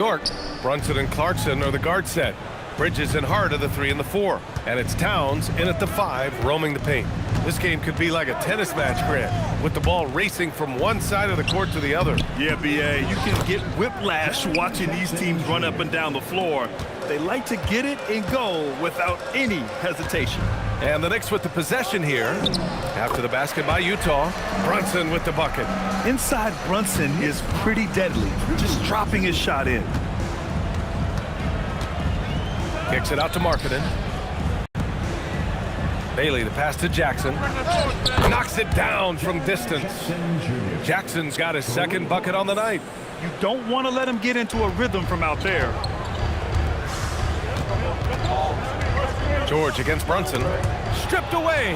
York. Brunson and Clarkson are the guard set. Bridges and Hart are the 3 and the 4. And it's Towns in at the 5, roaming the paint. This game could be like a tennis match, Grant, with the ball racing from one side of the court to the other. Yeah, B.A., you can get whiplash watching these teams run up and down the floor. They like to get it and go without any hesitation. And the Knicks with the possession here. After the basket by Utah, Brunson with the bucket. Inside Brunson is pretty deadly, just dropping his shot in. Kicks it out to Markkanen. Bailey, the pass to Jackson. Knocks it down from distance. Jackson's got his second bucket on the night. You don't want to let him get into a rhythm from out there. George against Brunson. Stripped away.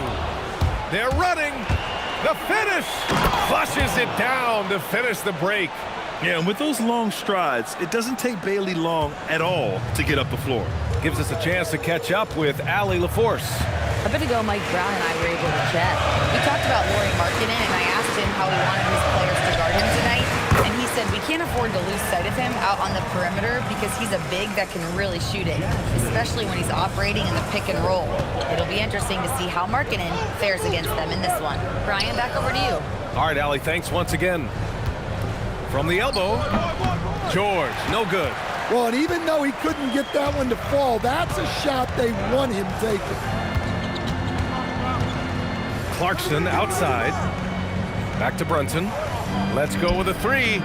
They're running. The finish. Flushes it down to finish the break. Yeah, and with those long strides, it doesn't take Bailey long at all to get up the floor. Gives us a chance to catch up with Allie LaForce. A bit ago, Mike Brown and I were able to chat. We talked about Lauri Markkanen, and I asked him how he wanted his players to guard him tonight. And he said we can't afford to lose sight of him out on the perimeter because he's a big that can really shoot it, especially when he's operating in the pick and roll. It'll be interesting to see how Markkanen fares against them in this one. Brian, back over to you. All right, Allie, thanks once again. From the elbow, George, no good. Well, and even though he couldn't get that one to fall, that's a shot they want him taking. Clarkson outside. Back to Brunson. Let's go with a 3.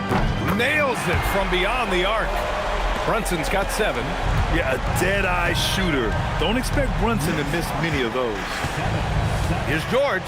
Nails it from beyond the arc. Brunson's got 7. Yeah, a dead-eye shooter. Don't expect Brunson to miss many of those. Here's George.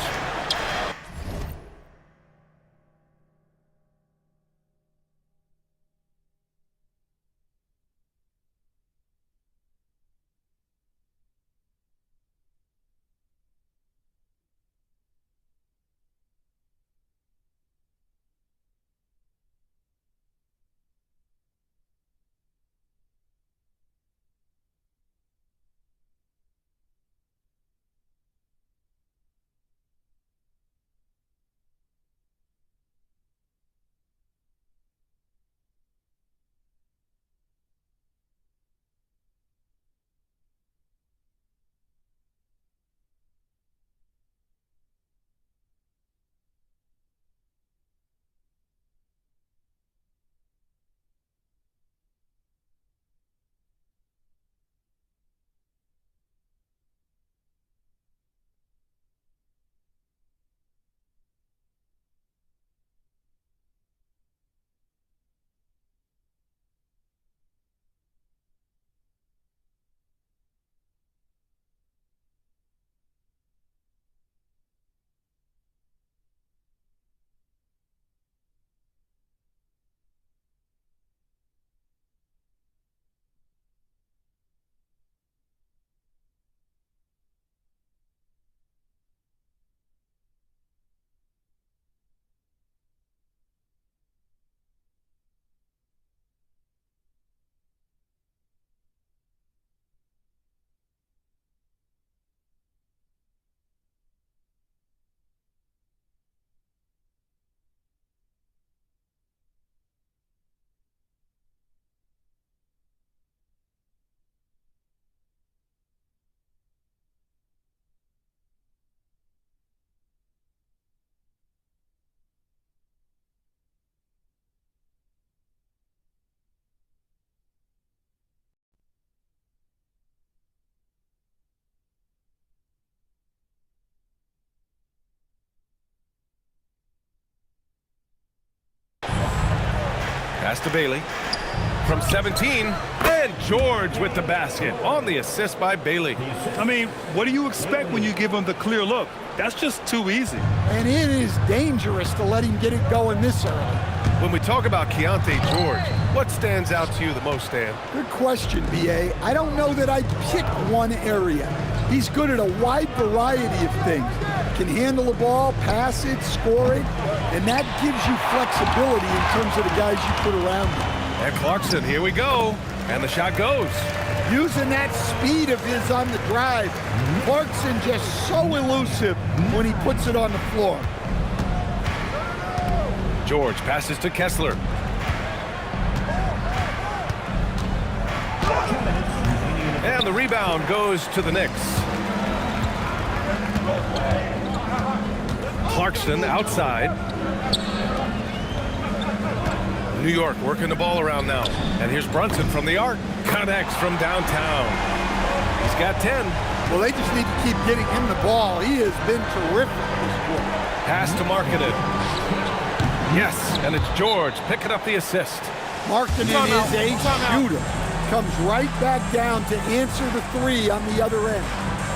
Pass to Bailey. From 17, and George with the basket on the assist by Bailey. I mean, what do you expect when you give him the clear look? That's just too easy. And it is dangerous to let him get it going this early. When we talk about Keyonte George, what stands out to you the most, Stan? Good question, B.A. I don't know that I'd pick one area. He's good at a wide variety of things. Can handle the ball, pass it, score it, and that gives you flexibility in terms of the guys you put around him. And Clarkson, here we go. And the shot goes. Using that speed of his on the drive. Clarkson just so elusive when he puts it on the floor. George passes to Kessler. And the rebound goes to the Knicks. Clarkson outside. New York working the ball around now. And here's Brunson from the arc. Connects from downtown. He's got 10. Well, they just need to keep getting him the ball. He has been terrific this quarter. Pass to Markkanen. Yes, and it's George picking up the assist. Markkanen is a shooter. Comes right back down to answer the three on the other end.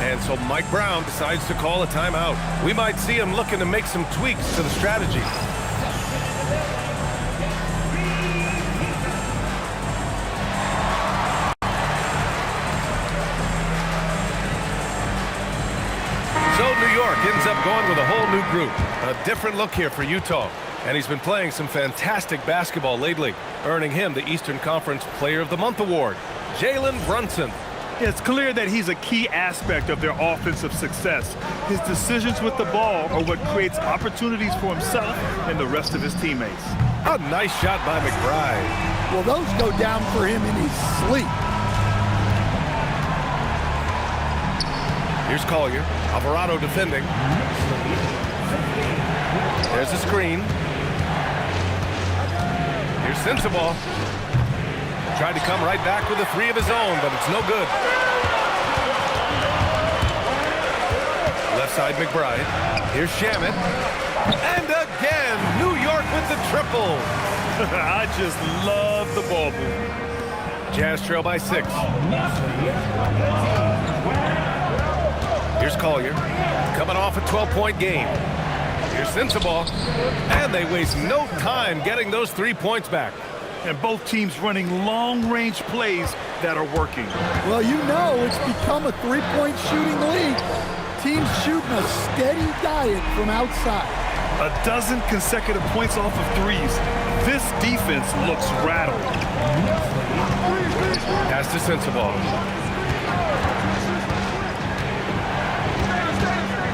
And so Mike Brown decides to call a timeout. We might see him looking to make some tweaks to the strategy. So New York ends up going with a whole new group. A different look here for Utah. And he's been playing some fantastic basketball lately, earning him the Eastern Conference Player of the Month award. Jalen Brunson. It's clear that he's a key aspect of their offensive success. His decisions with the ball are what creates opportunities for himself and the rest of his teammates. A nice shot by McBride. Well, those go down for him in his sleep. Here's Collier. Alvarado defending. There's a screen. Here's Sensabaugh. Tried to come right back with a three of his own, but it's no good. Left side McBride. Here's Shamet. And again, New York with the triple. I just love the ball movement. Jazz trail by 6. Here's Collier. Coming off a 12-point game. Here's Sensabaugh. And they waste no time getting those 3 points back. And both teams running long-range plays that are working. Well, you know it's become a three-point shooting league. Teams shooting a steady diet from outside. 12 consecutive points off of threes. This defense looks rattled. Pass to Sensabaugh.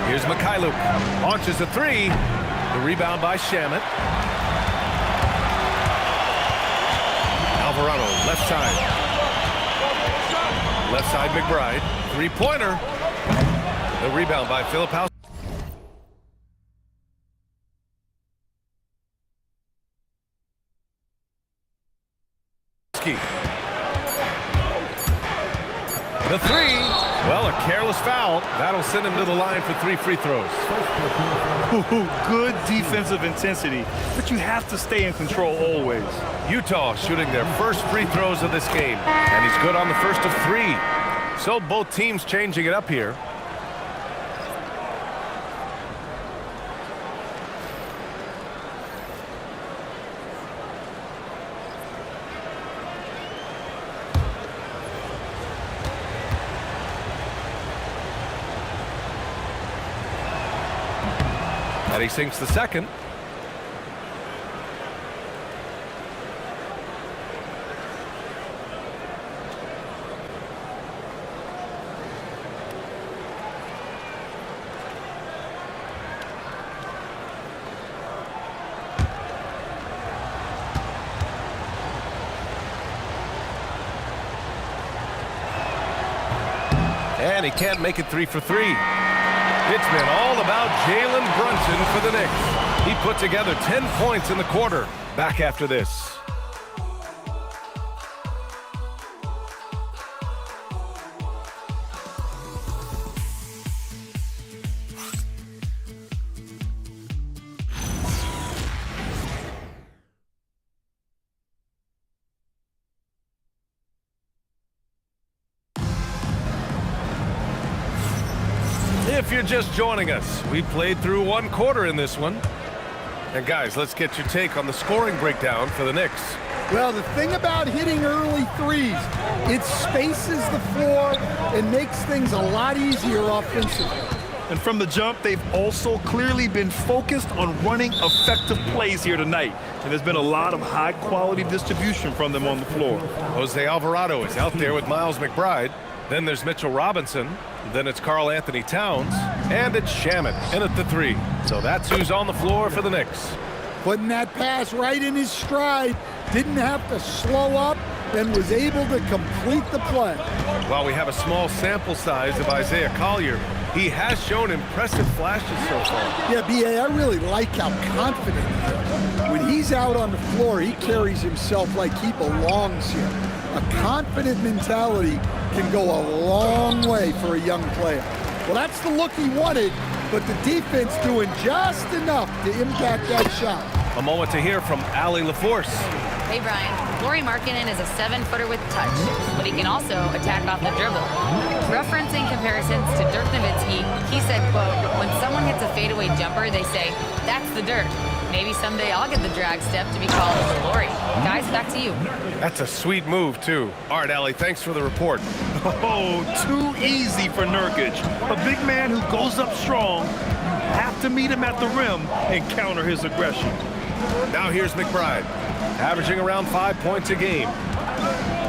Here's Mikhailuk. Launches a three. The rebound by Shamet. Alvarado, left side. Left side, McBride. Three-pointer. The rebound by Filipowski. The three. Well, a careless foul. That'll send him to the line for 3 free throws. Good defensive intensity, but you have to stay in control always. Utah shooting their first free throws of this game, and he's good on the first of 3. So both teams changing it up here. And he sinks the second. And he can't make it 3 for 3. It's been all about Jalen Brunson for the Knicks. He put together 10 points in the quarter. Back after this. If you're just joining us, we played through 1 quarter in this one. And guys, let's get your take on the scoring breakdown for the Knicks. Well, the thing about hitting early threes, it spaces the floor and makes things a lot easier offensively. And from the jump, they've also clearly been focused on running effective plays here tonight. And there's been a lot of high-quality distribution from them on the floor. Jose Alvarado is out there with Miles McBride. Then there's Mitchell Robinson. Then it's Karl Anthony Towns. And it's Shamet in at the 3. So that's who's on the floor for the Knicks. Putting that pass right in his stride. Didn't have to slow up and was able to complete the play. While we have a small sample size of Isaiah Collier, he has shown impressive flashes so far. Yeah, B.A., I really like how confident he is. When he's out on the floor, he carries himself like he belongs here. A confident mentality can go a long way for a young player. Well, that's the look he wanted, but the defense doing just enough to impact that shot. A moment to hear from Allie LaForce. Hey, Brian. Lauri Markkanen is a 7-footer with touch, but he can also attack off the dribble. Referencing comparisons to Dirk Nowitzki, he said, quote, when someone hits a fadeaway jumper, they say, that's the Dirk. Maybe someday I'll get the drag step to be called the Lauri. Guys, back to you. That's a sweet move, too. All right, Allie, thanks for the report. Oh, too easy for Nurkic. A big man who goes up strong. Have to meet him at the rim and counter his aggression. Now here's McBride, averaging around 5 points a game.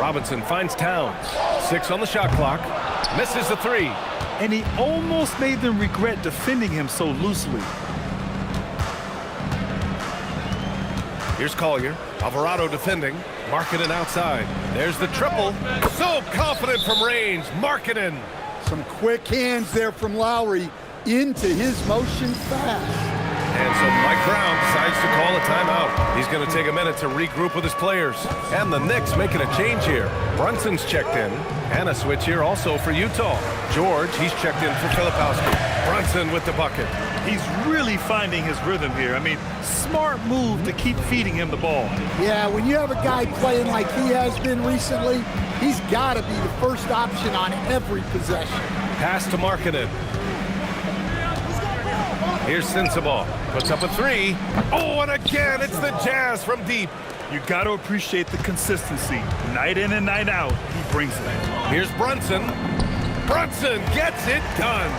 Robinson finds Towns. 6 on the shot clock. Misses the 3. And he almost made them regret defending him so loosely. Here's Collier. Alvarado defending. Markkanen outside. There's the triple. So confident from range. Markkanen. Some quick hands there from Lowry into his motion fast. And so Mike Brown decides to call a timeout. He's going to take a minute to regroup with his players. And the Knicks making a change here. Brunson's checked in. And a switch here also for Utah. George, he's checked in for Filipowski. Brunson with the bucket. He's really finding his rhythm here. I mean, smart move to keep feeding him the ball. Yeah, when you have a guy playing like he has been recently, he's got to be the first option on every possession. Pass to Markkanen. Here's Sensabaugh. Puts up a 3. Oh, and again, it's the Jazz from deep. You got to appreciate the consistency. Night in and night out, he brings it. Here's Brunson. Brunson gets it done.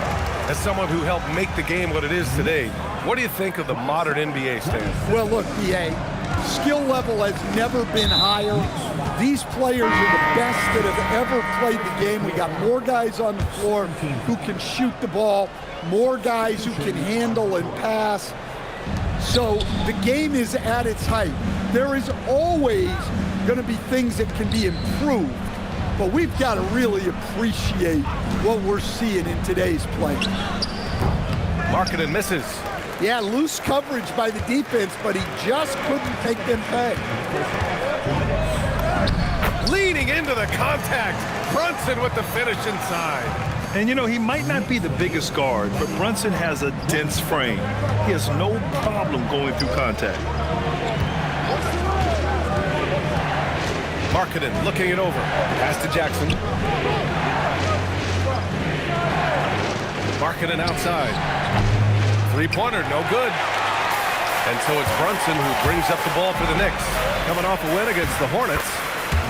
As someone who helped make the game what it is today, what do you think of the modern NBA stand? Well, look, B.A., skill level has never been higher. These players are the best that have ever played the game. We got more guys on the floor who can shoot the ball, more guys who can handle and pass. So the game is at its height. There is always going to be things that can be improved, but we've got to really appreciate what we're seeing in today's play. Markkanen misses. Yeah, loose coverage by the defense, but he just couldn't take them peg. Leaning into the contact. Brunson with the finish inside. And you know, he might not be the biggest guard, but Brunson has a dense frame. He has no problem going through contact. Markkanen looking it over. Pass to Jackson. Markkanen outside. Three-pointer, no good. And so it's Brunson who brings up the ball for the Knicks. Coming off a win against the Hornets.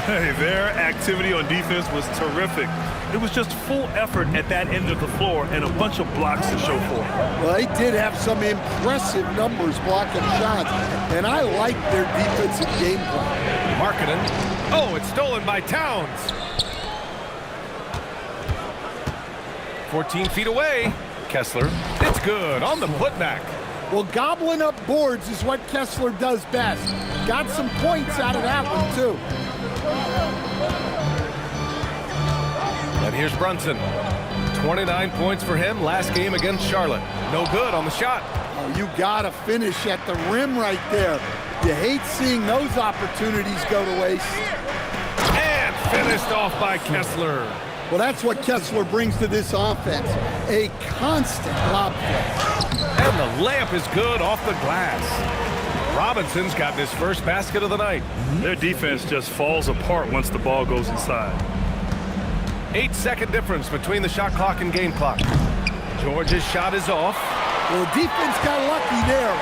Hey, their activity on defense was terrific. It was just full effort at that end of the floor and a bunch of blocks to show for it. Well, they did have some impressive numbers blocking shots, and I like their defensive game plan. Markkanen. Oh, it's stolen by Towns. 14 feet away. Kessler. It's good on the putback. Well, gobbling up boards is what Kessler does best. Got some points out of that one, too. And here's Brunson. 29 points for him last game against Charlotte. No good on the shot. Oh, you got to finish at the rim right there. You hate seeing those opportunities go to waste. And finished off by Kessler. Well, that's what Kessler brings to this offense. A constant lob threat. And the layup is good off the glass. Robinson's got his first basket of the night. Their defense just falls apart once the ball goes inside. 8-second difference between the shot clock and game clock. George's shot is off. Well, defense got lucky there.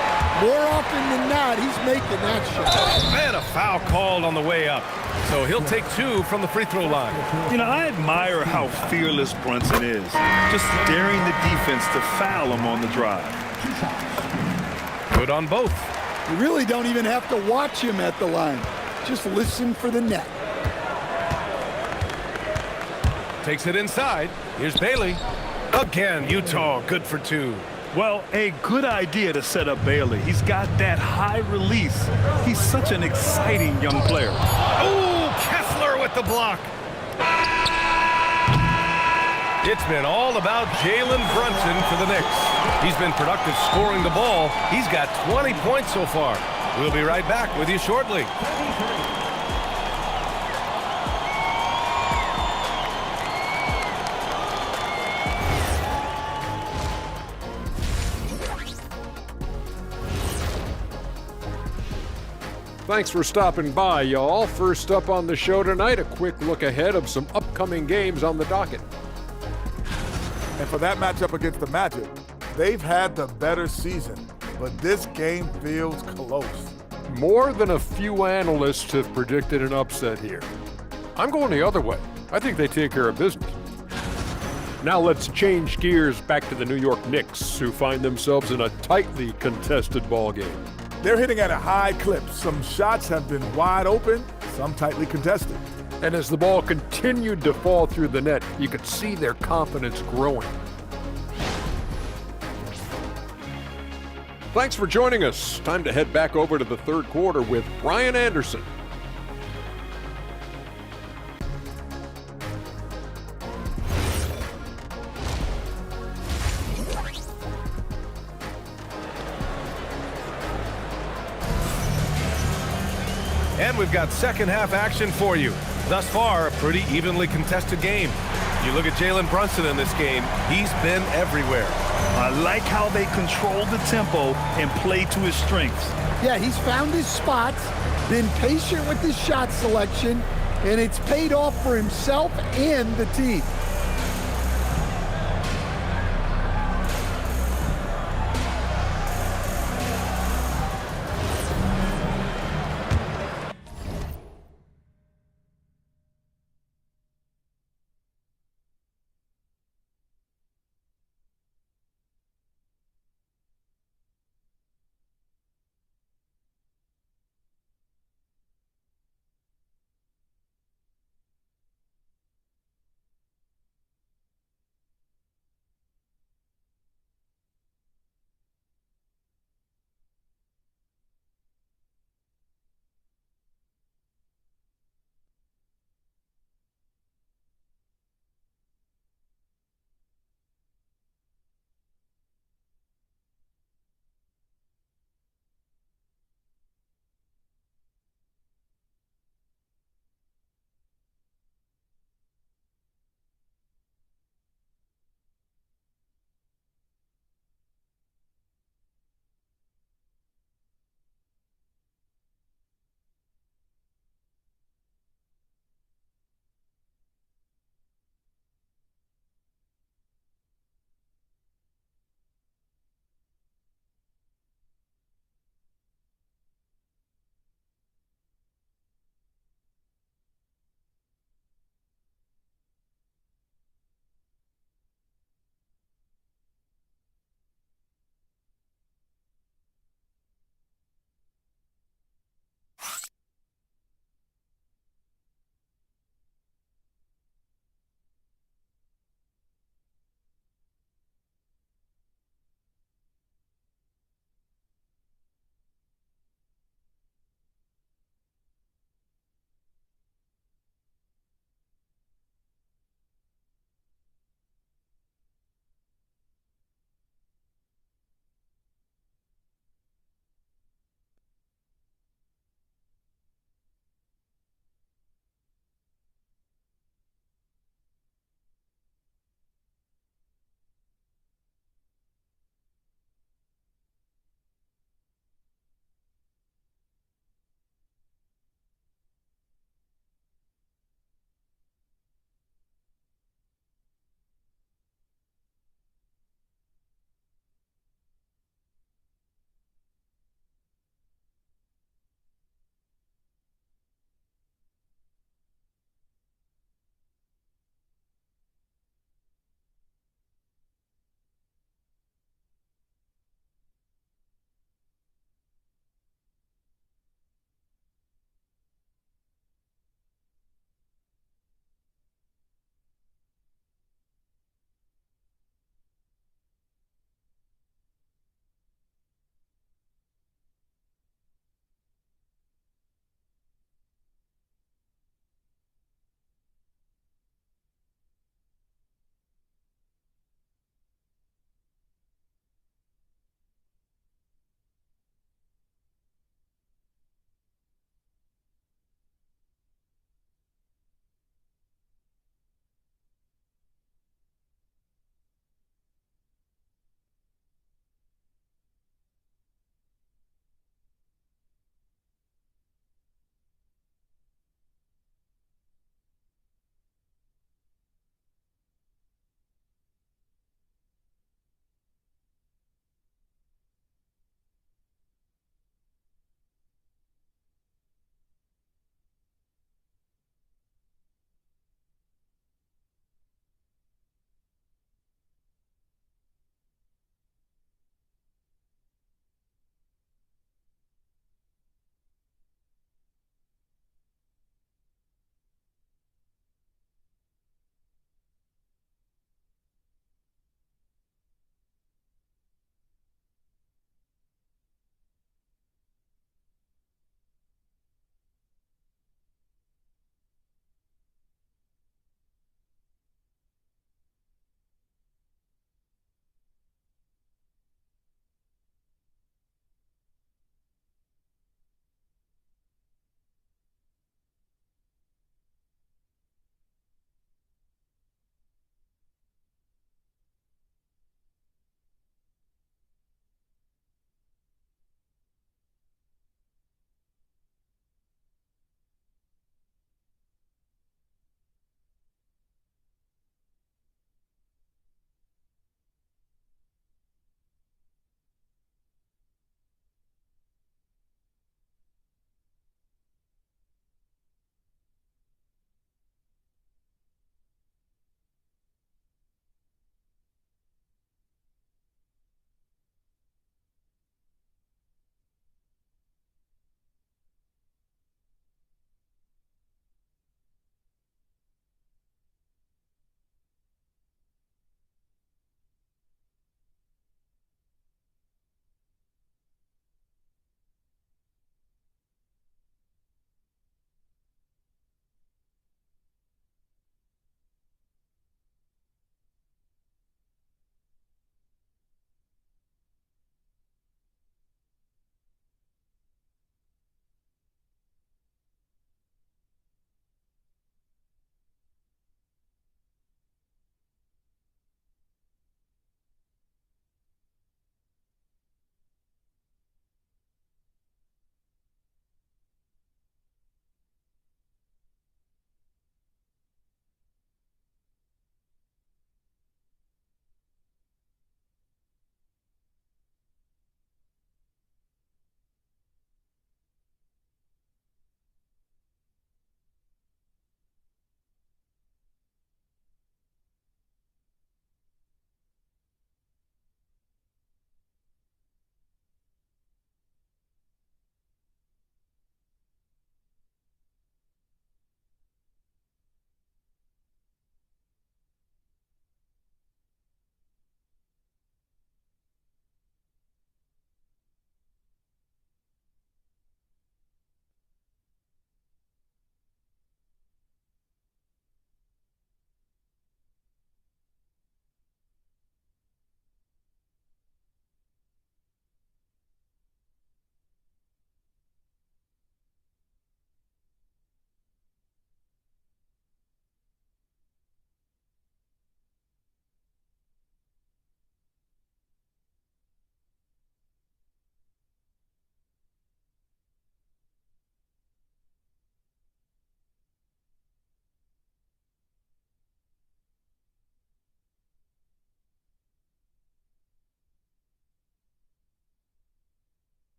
More often than not, he's making that shot. And a foul called on the way up. So he'll take 2 from the free throw line. You know, I admire how fearless Brunson is. Just daring the defense to foul him on the drive. Good on both. You really don't even have to watch him at the line. Just listen for the net. Takes it inside. Here's Bailey. Again, Utah good for 2. Well, a good idea to set up Bailey. He's got that high release. He's such an exciting young player. Oh, Kessler at the block. It's been all about Jalen Brunson for the Knicks. He's been productive scoring the ball. He's got 20 points so far. We'll be right back with you shortly. Thanks for stopping by, y'all. First up on the show tonight, a quick look ahead of some upcoming games on the docket. And for that matchup against the Magic, they've had the better season, but this game feels close. More than a few analysts have predicted an upset here. I'm going the other way. I think they take care of business. Now let's change gears back to the New York Knicks, who find themselves in a tightly contested ball game. They're hitting at a high clip. Some shots have been wide open, some tightly contested. And as the ball continued to fall through the net, you could see their confidence growing. Thanks for joining us. Time to head back over to the third quarter with Brian Anderson. And we've got second half action for you. Thus far, a pretty evenly contested game. You look at Jalen Brunson in this game, he's been everywhere. I like how they control the tempo and play to his strengths. Yeah, he's found his spots, been patient with his shot selection, and it's paid off for himself and the team.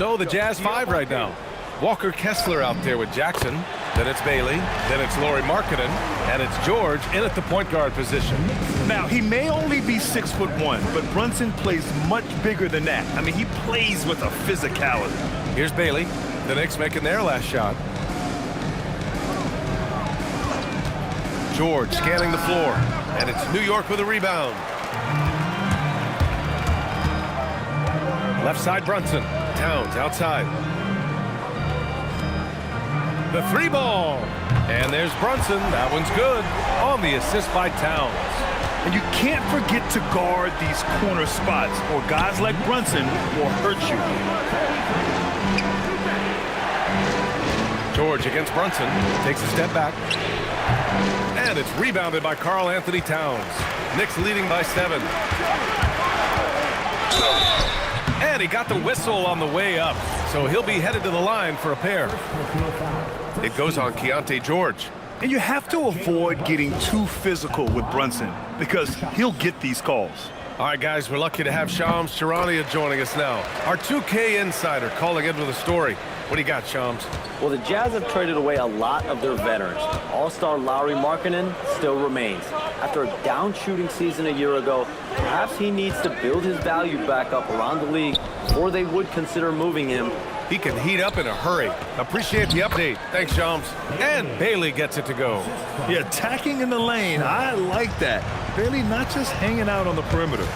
So the Jazz 5 right now. Walker Kessler out there with Jackson. Then it's Bailey. Then it's Lauri Markkanen. And it's George in at the point guard position. Now, he may only be 6'1", but Brunson plays much bigger than that. I mean, he plays with a physicality. Here's Bailey. The Knicks making their last shot. George scanning the floor. And it's New York with a rebound. Left side Brunson. Towns outside. The three ball. And there's Brunson. That one's good. On the assist by Towns. And you can't forget to guard these corner spots, or guys like Brunson will hurt you. George against Brunson. Takes a step back. And it's rebounded by Karl Anthony Towns. Knicks leading by 7. And he got the whistle on the way up. So he'll be headed to the line for a pair. It goes on Keontae George. And you have to avoid getting too physical with Brunson because he'll get these calls. All right, guys, we're lucky to have Shams Charania joining us now. Our 2K insider calling in with a story. What do you got, Shams? Well, the Jazz have traded away a lot of their veterans. All-star Lauri Markkanen still remains. After a down shooting season a year ago, perhaps he needs to build his value back up around the league, or they would consider moving him. He can heat up in a hurry. Appreciate the update. Thanks, Shams. And Bailey gets it to go. Yeah, attacking in the lane. I like that. Bailey not just hanging out on the perimeter.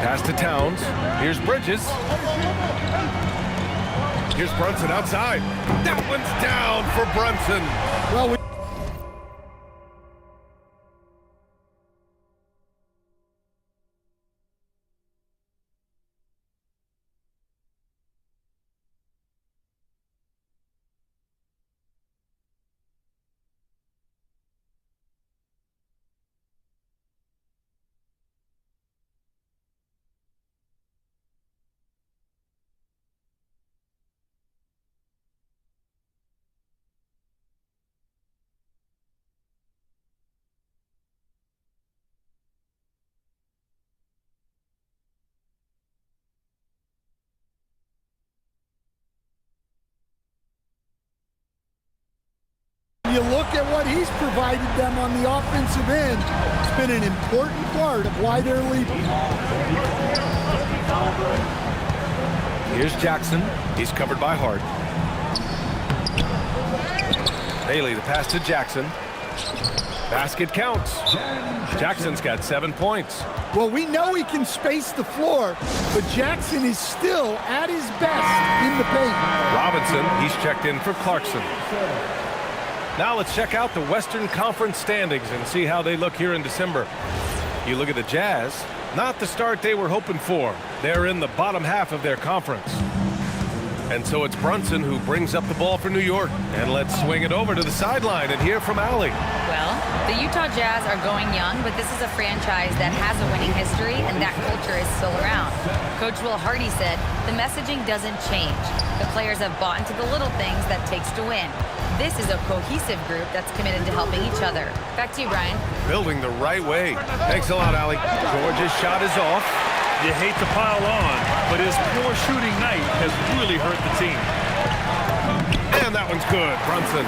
Pass to Towns. Here's Bridges. Here's Brunson outside. That one's down for Brunson. Well, you look at what he's provided them on the offensive end. It's been an important part of why they're leading. Here's Jackson. He's covered by Hart. Bailey, the pass to Jackson. Basket counts. Jackson's got 7 points. Well, we know he can space the floor, but Jackson is still at his best in the paint. Robinson, he's checked in for Clarkson. Now let's check out the Western Conference standings and see how they look here in December. You look at the Jazz, not the start they were hoping for. They're in the bottom half of their conference. And so it's Brunson who brings up the ball for New York. And let's swing it over to the sideline and hear from Allie. Well, the Utah Jazz are going young, but this is a franchise that has a winning history, and that culture is still around. Coach Will Hardy said, the messaging doesn't change. The players have bought into the little things that takes to win. This is a cohesive group that's committed to helping each other. Back to you, Brian. Building the right way. Thanks a lot, Allie. George's shot is off. You hate to pile on, but his poor shooting night has really hurt the team. And that one's good, Brunson.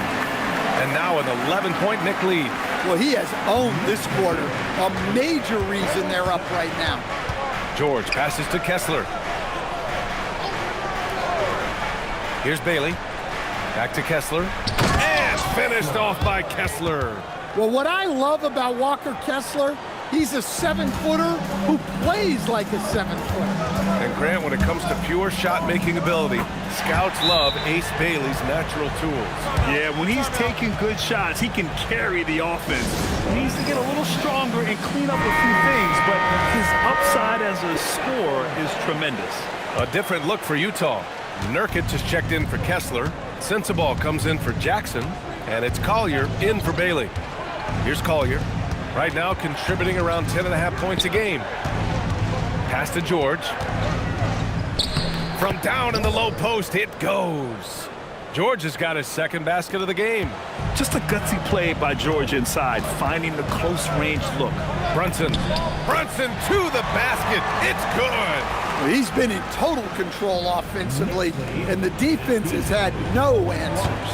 And now an 11-point Knick lead. Well, he has owned this quarter. A major reason they're up right now. George passes to Kessler. Here's Bailey. Back to Kessler. And finished off by Kessler. Well, what I love about Walker Kessler, he's a 7-footer who plays like a 7-footer. And Grant, when it comes to pure shot-making ability, scouts love Ace Bailey's natural tools. Yeah, when he's taking good shots, he can carry the offense. He needs to get a little stronger and clean up a few things, but his upside as a scorer is tremendous. A different look for Utah. Nurkic has checked in for Kessler. Sensabaugh comes in for Jackson. And it's Collier in for Bailey. Here's Collier. Right now contributing around 10.5 points a game. Pass to George. From down in the low post, it goes. George has got his second basket of the game. Just a gutsy play by George inside, finding the close range look. Brunson to the basket. It's good. He's been in total control offensively, and the defense has had no answers.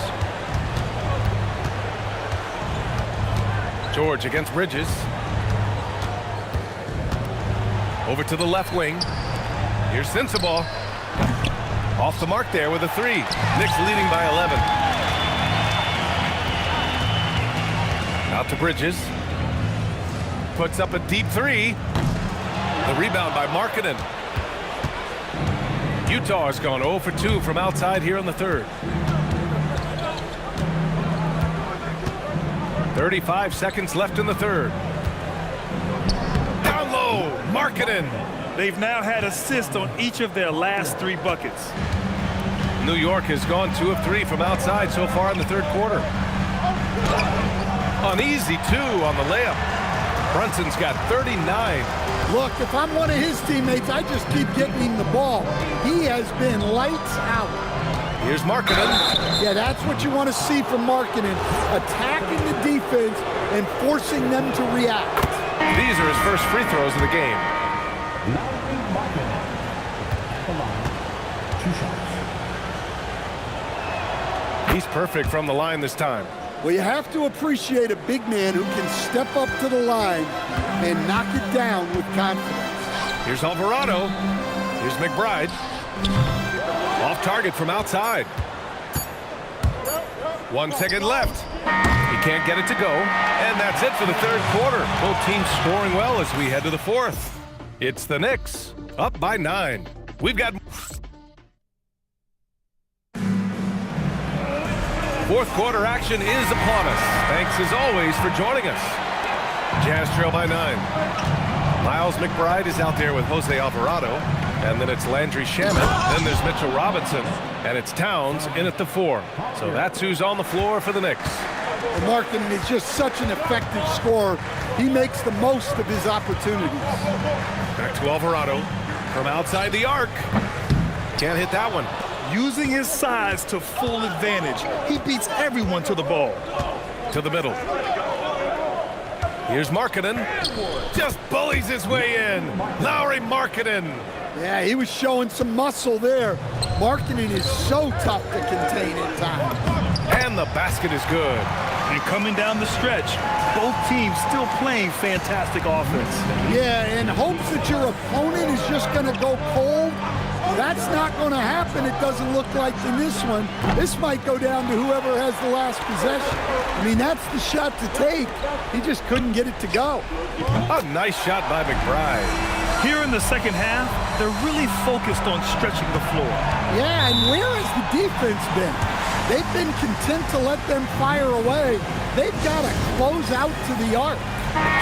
George against Bridges. Over to the left wing. Here's Sensabaugh. Off the mark there with a 3. Knicks leading by 11. Out to Bridges. Puts up a deep 3. The rebound by Markkanen. Utah has gone 0 for 2 from outside here in the third. 35 seconds left in the third. Down low, Markkanen. They've now had assists on each of their last 3 buckets. New York has gone 2 of 3 from outside so far in the third quarter. An easy 2 on the layup. Brunson's got 39. Look, if I'm one of his teammates, I just keep getting him the ball. He has been lights out. Here's Markkanen. Yeah, that's what you want to see from Markkanen. Attacking the defense and forcing them to react. These are his first free throws of the game. He's perfect from the line this time. Well, you have to appreciate a big man who can step up to the line and knock it down with confidence. Here's Alvarado. Here's McBride. Off target from outside. 1 second left. He can't get it to go. And that's it for the third quarter. Both teams scoring well as we head to the fourth. It's the Knicks, up by 9. We've got... Fourth quarter action is upon us. Thanks as always for joining us. Jazz trail by 9. Miles McBride is out there with Jose Alvarado. And then it's Landry Shamet. Then there's Mitchell Robinson. And it's Towns in at the 4. So that's who's on the floor for the Knicks. Well, Markkanen is just such an effective scorer. He makes the most of his opportunities. Back to Alvarado from outside the arc. Can't hit that one. Using his size to full advantage, he beats everyone to the ball. To the middle. Here's Markkanen. Just bullies his way in. Lauri Markkanen. Yeah, he was showing some muscle there. Markkanen is so tough to contain at times. And the basket is good. And coming down the stretch, both teams still playing fantastic offense. Yeah, and hopes that your opponent is just going to go cold. That's not going to happen, it doesn't look like in this one. This might go down to whoever has the last possession. I mean, that's the shot to take. He just couldn't get it to go. A nice shot by McBride. Here in the second half, they're really focused on stretching the floor. Yeah, and where has the defense been? They've been content to let them fire away. They've got to close out to the arc.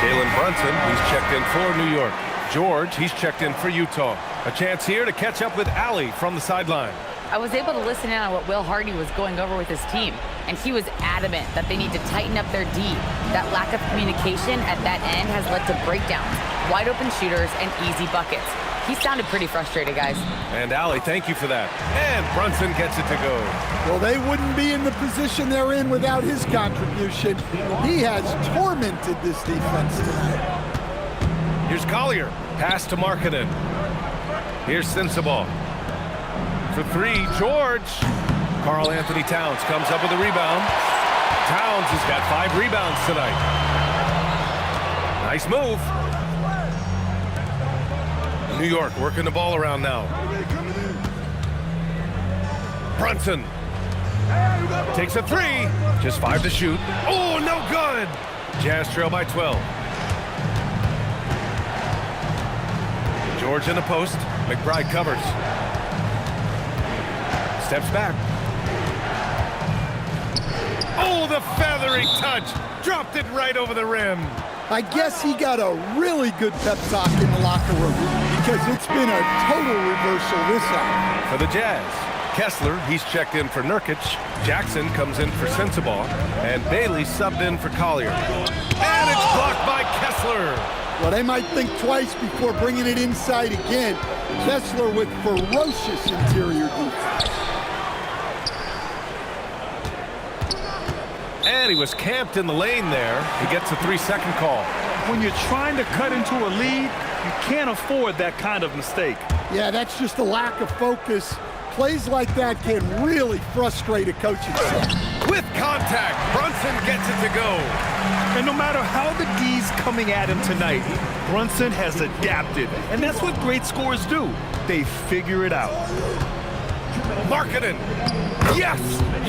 Jalen Brunson, he's checked in for New York. George, he's checked in for Utah. A chance here to catch up with Allie from the sideline. I was able to listen in on what Will Hardy was going over with his team, and he was adamant that they need to tighten up their D. That lack of communication at that end has led to breakdowns, wide open shooters, and easy buckets. He sounded pretty frustrated, guys. And Allie, thank you for that. And Brunson gets it to go. Well, they wouldn't be in the position they're in without his contribution. He has tormented this defense tonight. Here's Collier. Pass to Markkanen. Here's Sensabaugh. For 3, George. Karl Anthony Towns comes up with a rebound. Towns has got 5 rebounds tonight. Nice move. New York working the ball around now. Brunson takes a 3. Just 5 to shoot. Oh, no good. Jazz trail by 12. George in the post. McBride covers. Steps back. Oh, the feathery touch. Dropped it right over the rim. I guess he got a really good pep talk in the locker room because it's been a total reversal this hour. For the Jazz, Kessler, he's checked in for Nurkic. Jackson comes in for Sensabaugh. And Bailey subbed in for Collier. And it's blocked by Kessler. Well, they might think twice before bringing it inside again. Kessler with ferocious interior defense. And he was camped in the lane there. He gets a 3-second call. When you're trying to cut into a lead, You can't afford that kind of mistake. Yeah, that's just a lack of focus. Plays like that can really frustrate a coaching staff. With contact, Brunson gets it to go. And no matter how the D's coming at him tonight, Brunson has adapted. And that's what great scorers do. They figure it out. Markkanen, yes,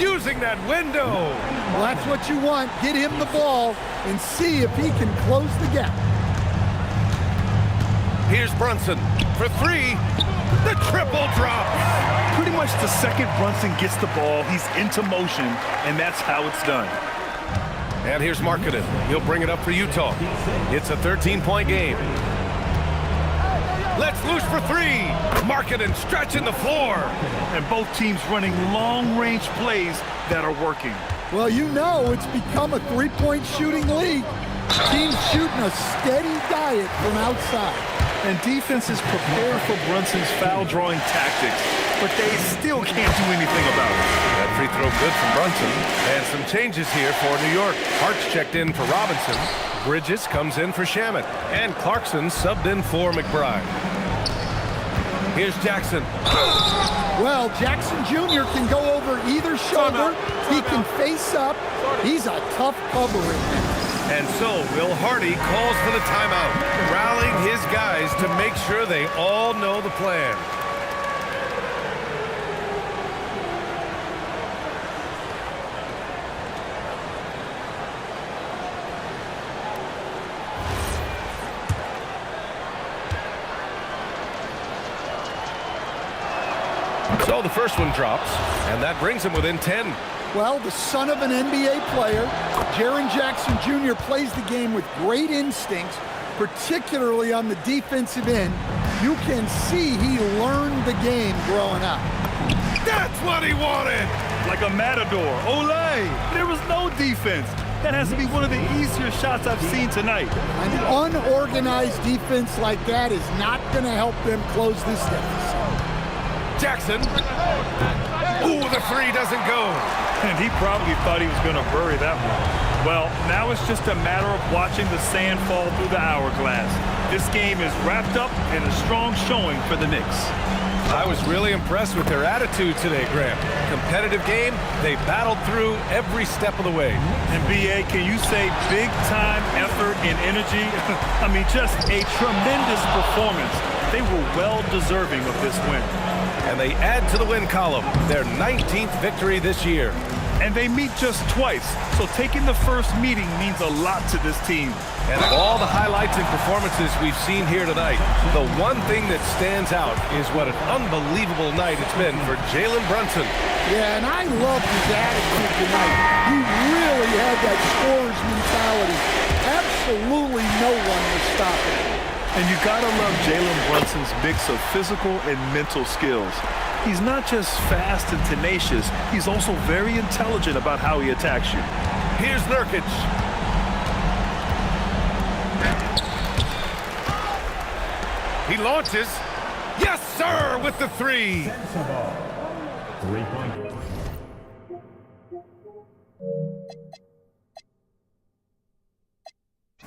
using that window. Well, that's what you want. Get him the ball and see if he can close the gap. Here's Brunson for three. The triple drop. Pretty much the second Brunson gets the ball, he's into motion, and that's how it's done. And here's Markkanen. He'll bring it up for Utah. It's a 13-point game. Let's loose for three. Markkanen stretching the floor. And both teams running long-range plays that are working. Well, you know it's become a three-point shooting league. Teams shooting a steady diet from outside. And defenses prepare for Brunson's foul-drawing tactics, but they still can't do anything about it. That free throw good from Brunson. And some changes here for New York. Hart's checked in for Robinson. Bridges comes in for Shamet. And Clarkson subbed in for McBride. Here's Jackson. Well, Jackson Jr. can go over either shoulder. He can face up. He's a tough cover in there. And so Will Hardy calls for the timeout, rallying his guys to make sure they all know the plan. So the first one drops, and that brings him within 10. Well, the son of an NBA player, Jaren Jackson Jr. plays the game with great instincts, particularly on the defensive end. You can see he learned the game growing up. That's what he wanted! Like a matador. Olay! There was no defense. That has to be one of the easier shots I've seen tonight. An unorganized defense like that is not going to help them close this deficit. Jackson. Ooh, the three doesn't go. And he probably thought he was going to bury that one. Well, now it's just a matter of watching the sand fall through the hourglass. This game is wrapped up in a strong showing for the Knicks. I was really impressed with their attitude today, Graham. Competitive game, they battled through every step of the way. And B.A., can you say big-time effort and energy? I mean, just a tremendous performance. They were well-deserving of this win. And they add to the win column, their 19th victory this year. And they meet just twice, so taking the first meeting means a lot to this team. And of all the highlights and performances we've seen here tonight, the one thing that stands out is what an unbelievable night it's been for Jalen Brunson. Yeah, and I love his attitude tonight. He really had that scorer's mentality. Absolutely no one was stopping him. And you gotta love Jalen Brunson's mix of physical and mental skills. He's not just fast and tenacious, he's also very intelligent about how he attacks you. Here's Nurkic. He launches. Yes, sir, with the three.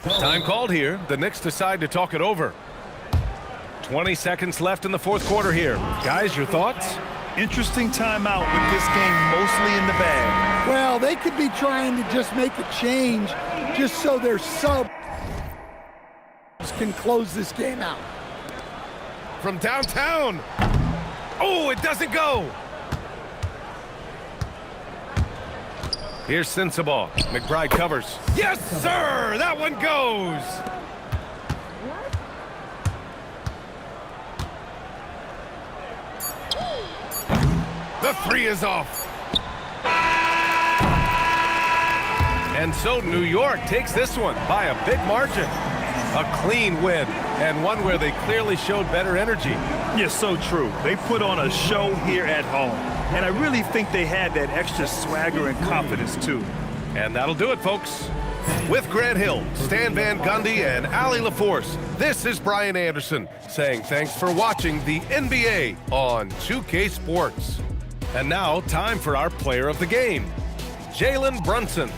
Time called here. The Knicks decide to talk it over. 20 seconds left in the fourth quarter here. Guys, your thoughts? Interesting timeout with this game mostly in the bag. Well, they could be trying to just make a change just so their subs can close this game out. From downtown. Oh, it doesn't go. Here's Sensabaugh. McBride covers. Yes, sir! That one goes! The three is off. And so New York takes this one by a big margin. A clean win, and one where they clearly showed better energy. Yes, so true. They put on a show here at home. And I really think they had that extra swagger and confidence, too. And that'll do it, folks. With Grant Hill, Stan Van Gundy, and Allie LaForce, this is Brian Anderson saying thanks for watching the NBA on 2K Sports. And now, time for our player of the game, Jalen Brunson.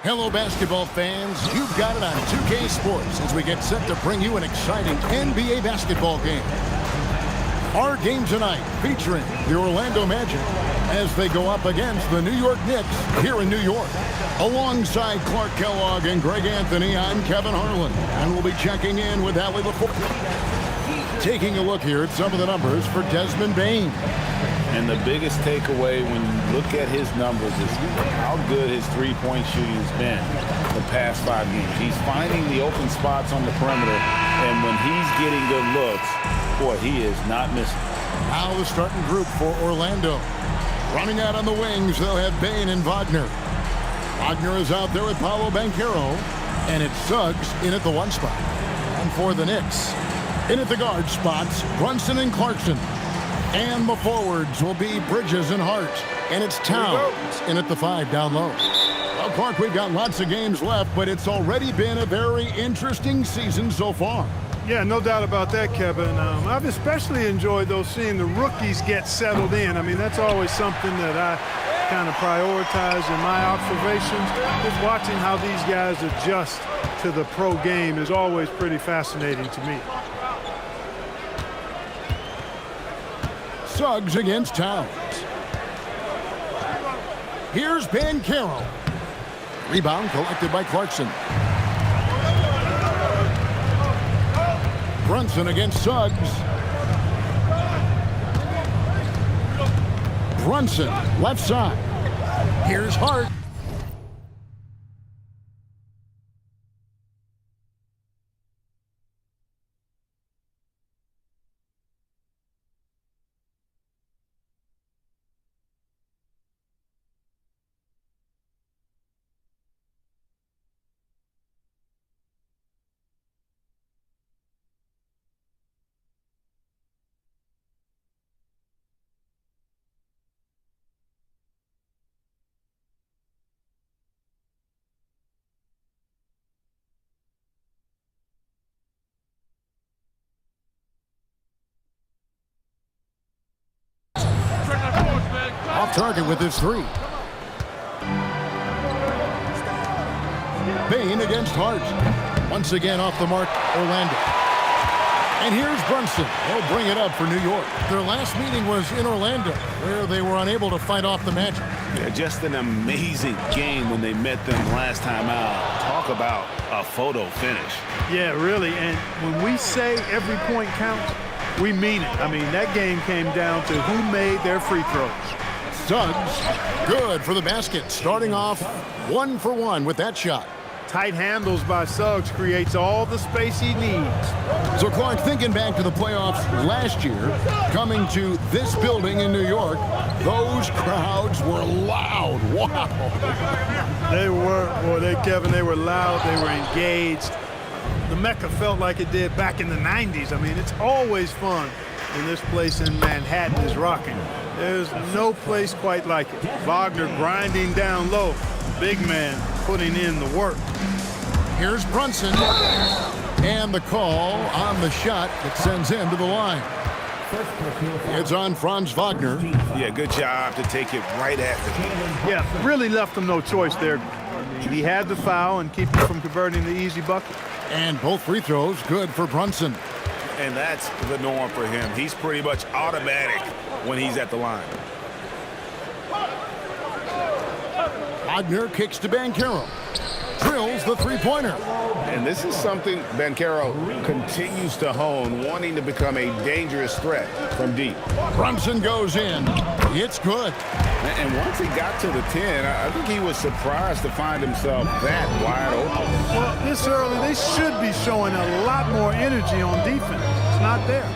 Hello, basketball fans. You've got it on 2K Sports as we get set to bring you an exciting NBA basketball game. Our game tonight featuring the Orlando Magic as they go up against the New York Knicks here in New York. Alongside Clark Kellogg and Greg Anthony, I'm Kevin Harlan, and we'll be checking in with Allie LaForge. Taking a look here at some of the numbers for Desmond Bane. And the biggest takeaway when you look at his numbers is how good his three-point shooting has been the past 5 games. He's finding the open spots on the perimeter, and when he's getting good looks, boy, he is not missing. Now the starting group for Orlando. Running out on the wings, they'll have Bane and Wagner. Wagner is out there with Paolo Banchero, and it's Suggs in at the 1 spot. And for the Knicks, in at the guard spots, Brunson and Clarkson. And the forwards will be Bridges and Hart. And it's Towns in at the 5 down low. Well, Clark, we've got lots of games left, but it's already been a very interesting season so far. Yeah, no doubt about that, Kevin. I've especially enjoyed, though, seeing the rookies get settled in. I mean, that's always something that I kind of prioritize in my observations. Just watching how these guys adjust to the pro game is always pretty fascinating to me. Suggs against Towns. Here's Banchero. Rebound collected by Clarkson. Brunson against Suggs. Brunson, left side. Here's Hart. Off target with his 3. Bane against Hart. Once again off the mark, Orlando. And here's Brunson. He'll bring it up for New York. Their last meeting was in Orlando, where they were unable to fight off the Magic. Yeah, just an amazing game when they met them last time out. Talk about a photo finish. Yeah, really. And when we say every point counts, we mean it. I mean, that game came down to who made their free throws. Suggs, good for the basket, starting off 1 for 1 with that shot. Tight handles by Suggs creates all the space he needs. So Clark, thinking back to the playoffs last year, coming to this building in New York, those crowds were loud. Wow. They were, Kevin, they were loud, they were engaged. The Mecca felt like it did back in the 90s. I mean, it's always fun when this place in Manhattan is rocking. There's no place quite like it. Wagner grinding down low. Big man putting in the work. Here's Brunson. And the call on the shot that sends him to the line. It's on Franz Wagner. Yeah, good job to take it right at him. Yeah, really left him no choice there. He had the foul and keep him from converting the easy bucket. And both free throws good for Brunson. And that's the norm for him. He's pretty much automatic when he's at the line. Wagner kicks to Banchero. Drills the three-pointer. And this is something Banchero continues to hone, wanting to become a dangerous threat from deep. Brunson goes in. It's good. And once he got to the 10, I think he was surprised to find himself that wide open. Well, this early, they should be showing a lot more energy on defense. It's not there.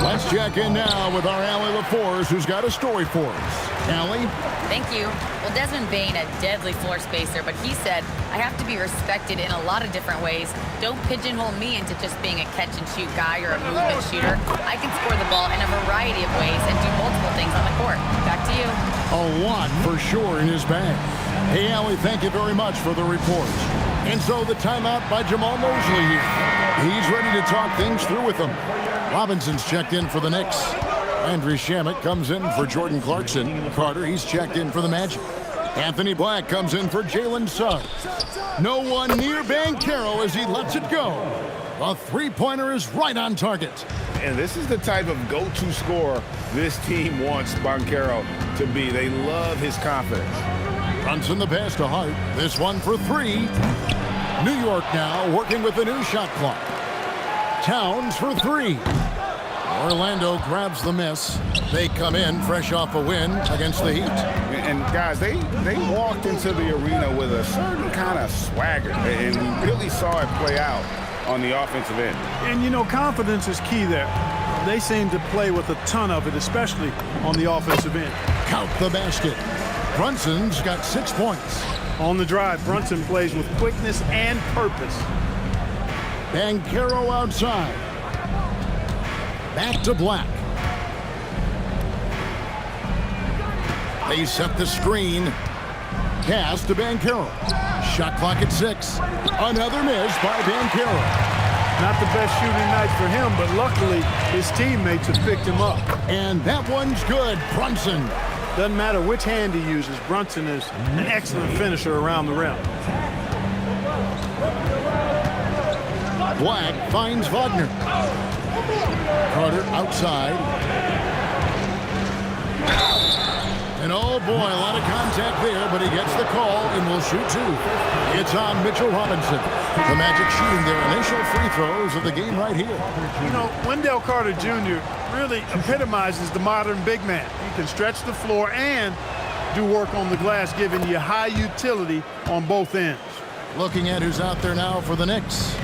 Let's check in now with our Allie LaForge, who's got a story for us. Allie? Thank you. Well, Desmond Bane, a deadly floor spacer, but he said, I have to be respected in a lot of different ways. Don't pigeonhole me into just being a catch-and-shoot guy or a movement shooter. I can score the ball in a variety of ways and do multiple things on the court. Back to you. A lot for sure in his bag. Hey, Allie, thank you very much for the report. And so the timeout by Jamal Mosley here. He's ready to talk things through with them. Robinson's checked in for the Knicks. Andrew Shamet comes in for Jordan Clarkson. Carter, he's checked in for the Magic. Anthony Black comes in for Jalen Suggs. No one near Banchero as he lets it go. The three-pointer is right on target. And this is the type of go-to scorer this team wants Banchero to be. They love his confidence. Brunson the pass to Hart. This one for three. New York now working with the new shot clock. Towns for three. Orlando grabs the miss. They come in fresh off a win against the Heat. And guys, they walked into the arena with a certain kind of swagger, and we really saw it play out on the offensive end. And, you know, confidence is key there. They seem to play with a ton of it, especially on the offensive end. Count the basket. Brunson's got 6 points. On the drive, Brunson plays with quickness and purpose. Banchero outside. Back to Black. They set the screen. Pass to Banchero. Shot clock at 6. Another miss by Banchero. Not the best shooting night for him, but luckily his teammates have picked him up. And that one's good. Brunson. Doesn't matter which hand he uses, Brunson is an excellent finisher around the rim. Black finds Wagner. Carter outside. And oh boy, a lot of contact there, but he gets the call and will shoot two. It's on Mitchell Robinson. The Magic shooting their initial free throws of the game right here. You know, Wendell Carter Jr. really epitomizes the modern big man. He can stretch the floor and do work on the glass, giving you high utility on both ends. Looking at who's out there now for the Knicks.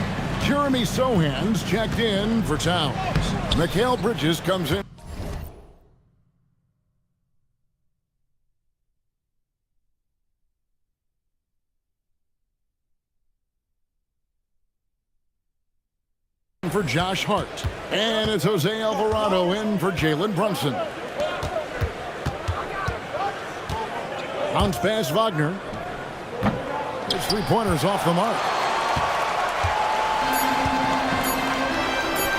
Jeremy Sohan's checked in for Towns. Mikal Bridges comes in. For Josh Hart. And it's Jose Alvarado in for Jalen Brunson. Bounce pass Wagner. His three-pointer's off the mark.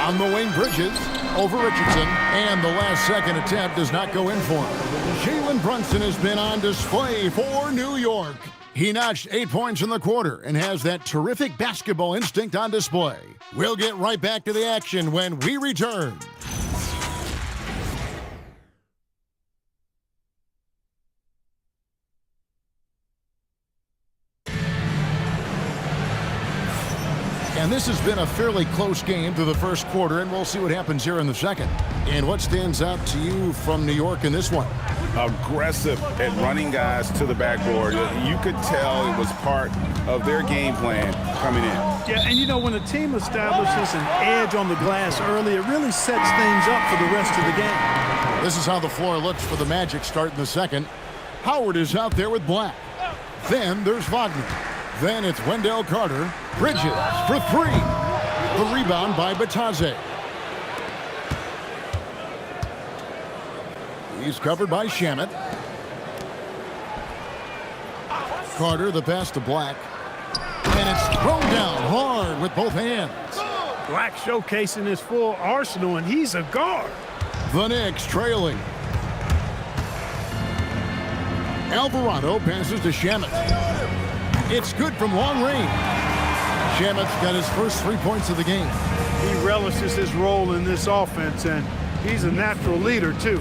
On the wing, Bridges over Richardson, and the last second attempt does not go in for him. Jalen Brunson has been on display for New York. He notched 8 points in the quarter and has that terrific basketball instinct on display. We'll get right back to the action when we return. And this has been a fairly close game through the first quarter, and we'll see what happens here in the second. And what stands out to you from New York in this one? Aggressive at running guys to the backboard. You could tell it was part of their game plan coming in. Yeah, and you know, when a team establishes an edge on the glass early, it really sets things up for the rest of the game. This is how the floor looks for the Magic starting the second. Howard is out there with Black. Then there's Wagner. Then it's Wendell Carter. Bridges for three. The rebound by Batadze. He's covered by Shamet. Carter, the pass to Black. And it's thrown down hard with both hands. Black showcasing his full arsenal, and he's a guard. The Knicks trailing. Alvarado passes to Shamet. It's good from long range. Shamet's got his first 3 points of the game. He relishes his role in this offense, and he's a natural leader, too.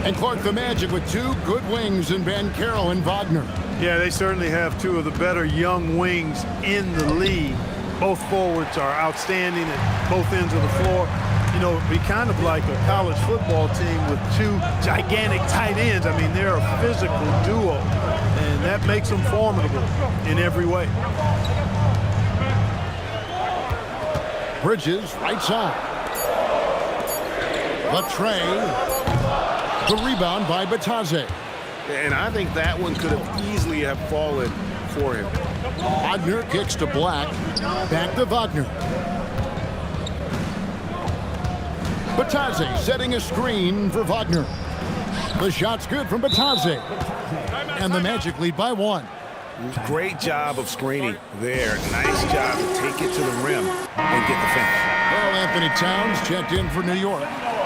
And Clark, the Magic with two good wings in Banchero and Wagner. Yeah, they certainly have two of the better young wings in the league. Both forwards are outstanding at both ends of the floor. You know, it'd be kind of like a college football team with two gigantic tight ends. I mean, they're a physical duo, and that makes them formidable in every way. Bridges, right side. The tray. The rebound by Batadze. And I think that one could have easily have fallen for him. Wagner kicks to Black. Back to Wagner. Batadze setting a screen for Wagner. The shot's good from Batadze. And the Magic lead by 1. Great job of screening there. Nice job to take it to the rim and get the finish. Well, Anthony Towns checked in for New York.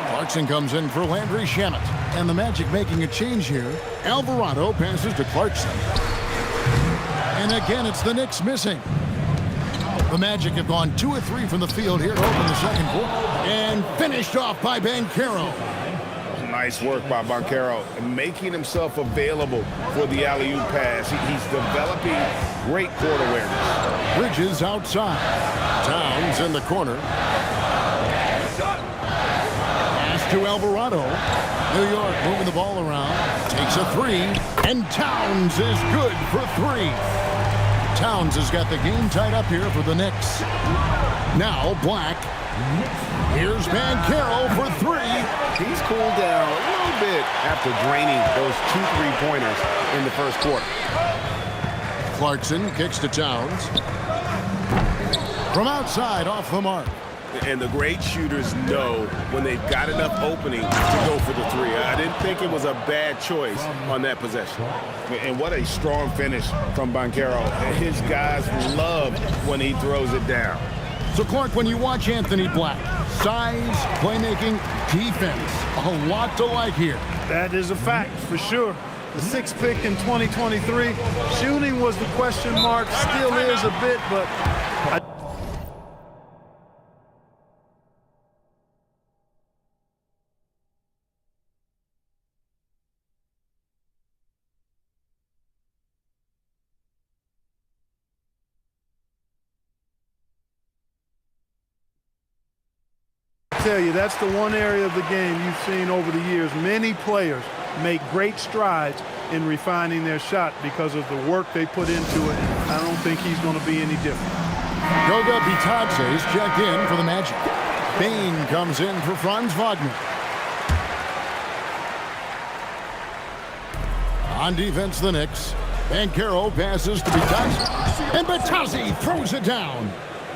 Clarkson comes in for Landry Shamet. And the Magic making a change here. Alvarado passes to Clarkson. And again, it's the Knicks missing. The Magic have gone 2 of 3 from the field here to open the second quarter. And finished off by Banchero. Nice work by Banchero, making himself available for the alley-oop pass. He's developing great court awareness. Bridges outside. Towns in the corner. Pass to Alvarado. New York moving the ball around. Takes a 3. And Towns is good for 3. Towns has got the game tied up here for the Knicks. Now Black. Here's Banchero for 3. He's cooled down a little bit after draining those 2 3-pointers in the first quarter. Clarkson kicks to Towns. From outside, off the mark. And the great shooters know when they've got enough opening to go for the 3. I didn't think it was a bad choice on that possession. And what a strong finish from Banchero. His guys love when he throws it down. So, Clark, when you watch Anthony Black, size, playmaking, defense, a lot to like here. That is a fact, for sure. The 6th pick in 2023. Shooting was the question mark, still is a bit, but tell you, that's the one area of the game you've seen over the years. Many players make great strides in refining their shot because of the work they put into it. I don't think he's going to be any different. Goga Bitadze is checked in for the Magic. Bane comes in for Franz Wagner. On defense, the Knicks. Banchero passes to Bitadze. And Bitadze throws it down.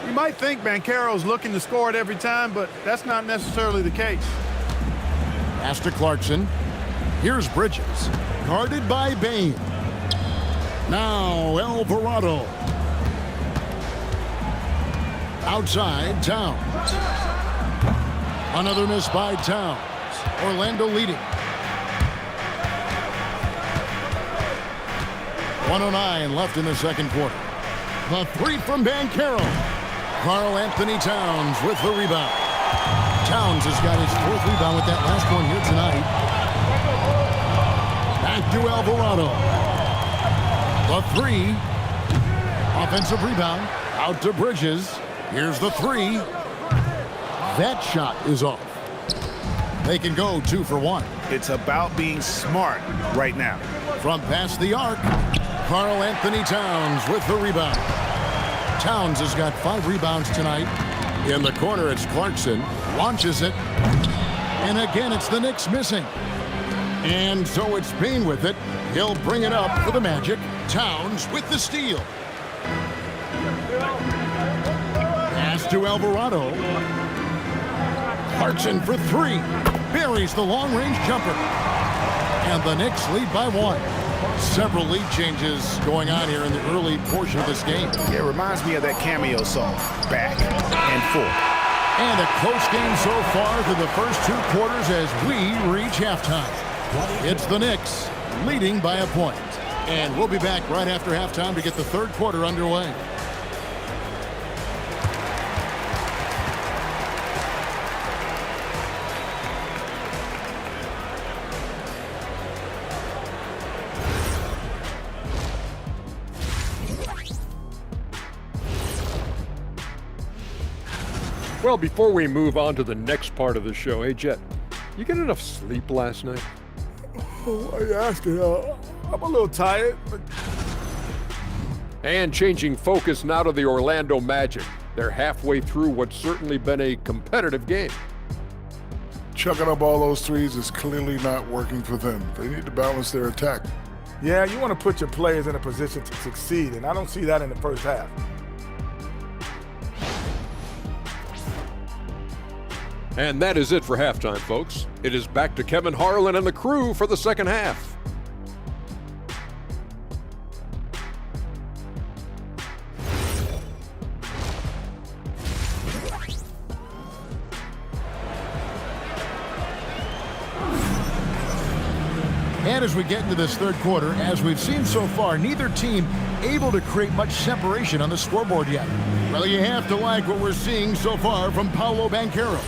You might think Banchero's looking to score it every time, but that's not necessarily the case. Pass to Clarkson. Here's Bridges. Guarded by Bane. Now Alvarado. Outside, Towns. Another miss by Towns. Orlando leading. 1:09 left in the second quarter. The 3 from Banchero. Karl Anthony Towns with the rebound. Towns has got his 4th rebound with that last one here tonight. Back to Alvarado. The 3. Offensive rebound. Out to Bridges. Here's the 3. That shot is off. They can go 2 for 1. It's about being smart right now. From past the arc, Karl Anthony Towns with the rebound. Towns has got 5 rebounds tonight. In the corner, it's Clarkson. Launches it. And again, it's the Knicks missing. And so it's Bane with it. He'll bring it up for the Magic. Towns with the steal. Pass to Alvarado. Clarkson for 3. Buries the long-range jumper. And the Knicks lead by 1. Several lead changes going on here in the early portion of this game. Yeah, it reminds me of that cameo song, Back and Forth. And a close game so far through the first 2 quarters as we reach halftime. It's the Knicks leading by a point. And we'll be back right after halftime to get the 3rd quarter underway. Well, before we move on to the next part of the show, hey, Jet, you get enough sleep last night? Why are you asking? I'm a little tired, but... And changing focus now to the Orlando Magic. They're halfway through what's certainly been a competitive game. Chucking up all those threes is clearly not working for them. They need to balance their attack. Yeah, you want to put your players in a position to succeed, and I don't see that in the first half. And that is it for halftime, folks. It is back to Kevin Harlan and the crew for the second half. And as we get into this 3rd quarter, as we've seen so far, neither team able to create much separation on the scoreboard yet. Well, you have to like what we're seeing so far from Paolo Banchero.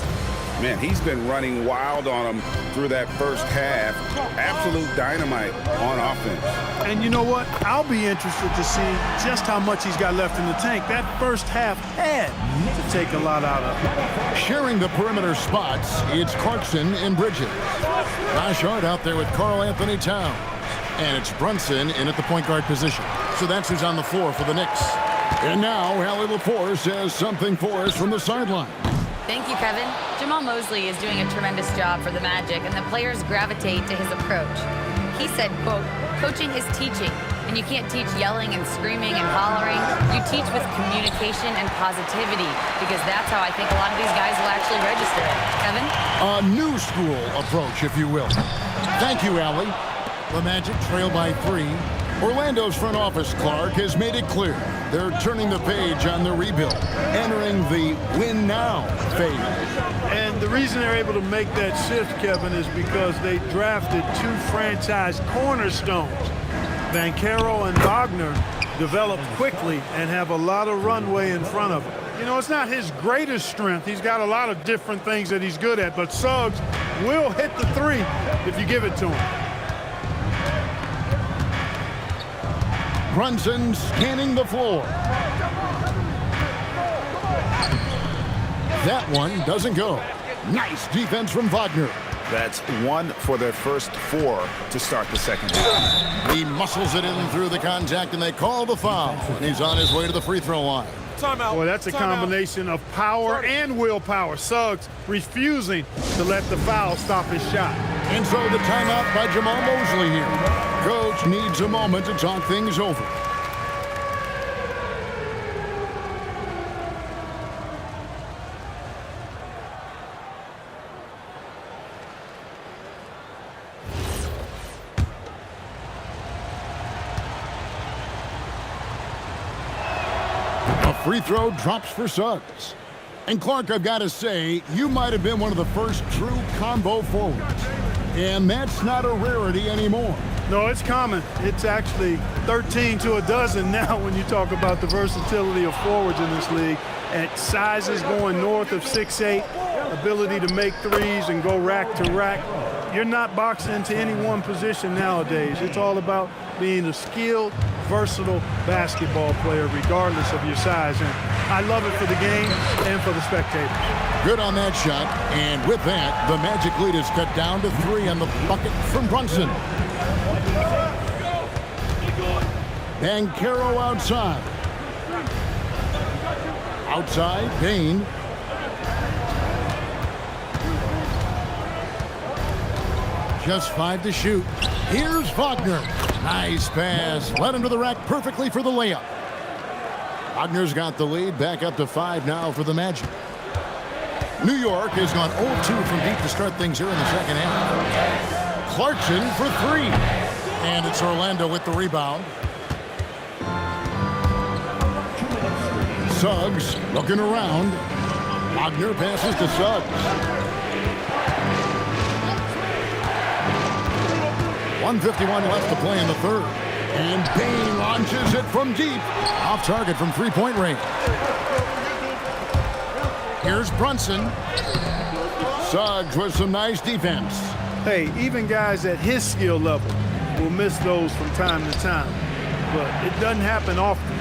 Man, he's been running wild on him through that first half. Absolute dynamite on offense. And you know what? I'll be interested to see just how much he's got left in the tank. That first half had to take a lot out of him. Sharing the perimeter spots, it's Clarkson and Bridges. Josh Hart out there with Karl Anthony Towns. And it's Brunson in at the point guard position. So that's who's on the floor for the Knicks. And now, Allie Laporte has something for us from the sideline. Thank you, Kevin. Jamal Mosley is doing a tremendous job for the Magic, and the players gravitate to his approach. He said, quote, "Coaching is teaching, and you can't teach yelling and screaming and hollering. You teach with communication and positivity, because that's how I think a lot of these guys will actually register it." Kevin? A new school approach, if you will. Thank you, Allie. The Magic trail by 3. Orlando's front office, Clark, has made it clear they're turning the page on the rebuild, entering the win now phase. And the reason they're able to make that shift, Kevin, is because they drafted 2 franchise cornerstones. Banchero and Wagner developed quickly and have a lot of runway in front of them. You know, it's not his greatest strength. He's got a lot of different things that he's good at, but Suggs will hit the 3 if you give it to him. Brunson scanning the floor. That one doesn't go. Nice defense from Wagner. That's 1 for their first 4 to start the second half. He muscles it in through the contact, and they call the foul. And he's on his way to the free throw line. Boy, that's a combination of power and willpower. Suggs refusing to let the foul stop his shot. And so the timeout by Jamal Mosley here. Coach needs a moment to talk things over. A free throw drops for Suggs. And Clark, I've got to say, you might have been one of the first true combo forwards. And that's not a rarity anymore. No, it's common. It's actually 13 to a dozen now when you talk about the versatility of forwards in this league. At sizes going north of 6'8", ability to make threes and go rack to rack. You're not boxed into any one position nowadays. It's all about being a skilled, versatile basketball player regardless of your size. And I love it for the game and for the spectators. Good on that shot. And with that, the Magic lead is cut down to 3 on the bucket from Brunson. Banchero outside. Outside, Payne. Just 5 to shoot. Here's Wagner. Nice pass. Led him to the rack perfectly for the layup. Wagner's got the lead. Back up to 5 now for the Magic. New York has gone 0-2 from deep to start things here in the second half. Clarkson for 3. And it's Orlando with the rebound. Suggs looking around. Wagner passes to Suggs. 1:51 left to play in the third. And Payne launches it from deep. Off target from three-point range. Here's Brunson. Suggs with some nice defense. Hey, even guys at his skill level will miss those from time to time. But it doesn't happen often.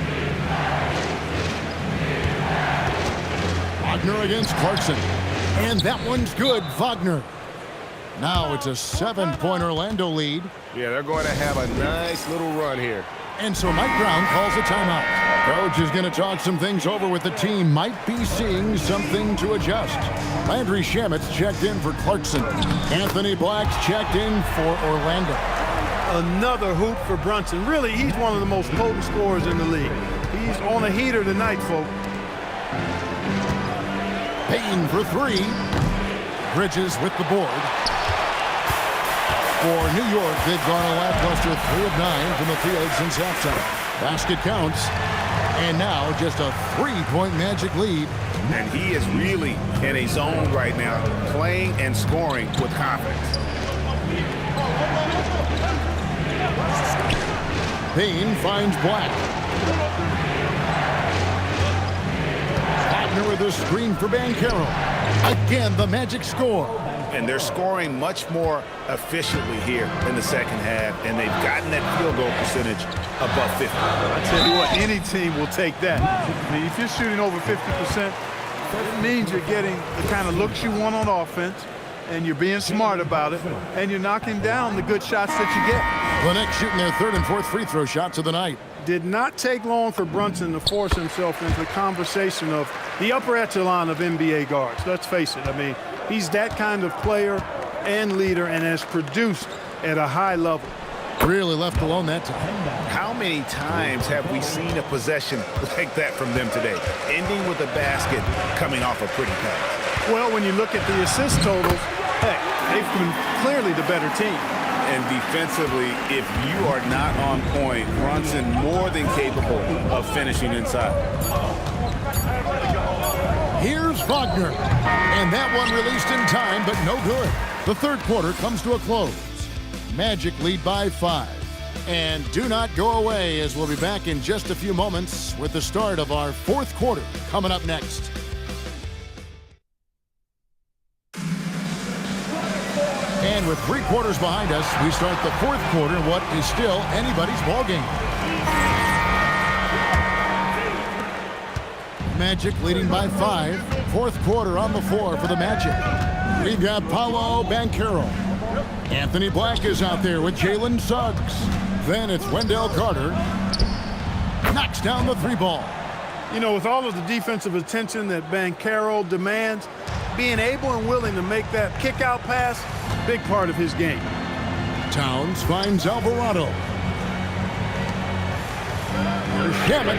Wagner against Clarkson. And that one's good, Wagner. Now it's a 7-point Orlando lead. Yeah, they're going to have a nice little run here. And so Mike Brown calls a timeout. Coach is going to talk some things over with the team. Might be seeing something to adjust. Landry Shamet's checked in for Clarkson. Anthony Black's checked in for Orlando. Another hoop for Brunson. Really, he's one of the most potent scorers in the league. He's on a heater tonight, folks. Payne for 3. Bridges with the board. For New York, they've gone a lackluster 3 of 9 from the field since halftime. Basket counts. And now just a 3-point Magic lead. And he is really in a zone right now, playing and scoring with confidence. Payne finds Black. Wagner with a screen for Banchero. Again, the Magic score. And they're scoring much more efficiently here in the second half, and they've gotten that field goal percentage above 50. I tell you what, any team will take that. I mean, if you're shooting over 50%, that means you're getting the kind of looks you want on offense, and you're being smart about it, and you're knocking down the good shots that you get. The Knicks shooting their third and fourth free throw shots of the night. Did not take long for Brunson to force himself into the conversation of the upper echelon of NBA guards. Let's face it. I mean, he's that kind of player and leader and has produced at a high level. Really left alone that time. How many times have we seen a possession like that from them today, ending with a basket coming off a pretty pass? Well, when you look at the assist totals, heck, they've been clearly the better team. And defensively, if you are not on point, Brunson more than capable of finishing inside. Here's Wagner. And that one released in time, but no good. The third quarter comes to a close. Magic lead by 5. And do not go away, as we'll be back in just a few moments with the start of our fourth quarter coming up next. And with 3 quarters behind us, we start the fourth quarter in what is still anybody's ballgame. Magic leading by 5. Fourth quarter on the floor for the Magic. We've got Paolo Banchero. Anthony Black is out there with Jalen Suggs. Then it's Wendell Carter. Knocks down the 3-ball. You know, with all of the defensive attention that Banchero demands, being able and willing to make that kick-out pass, big part of his game. Towns finds Alvarado. Here's Shamet.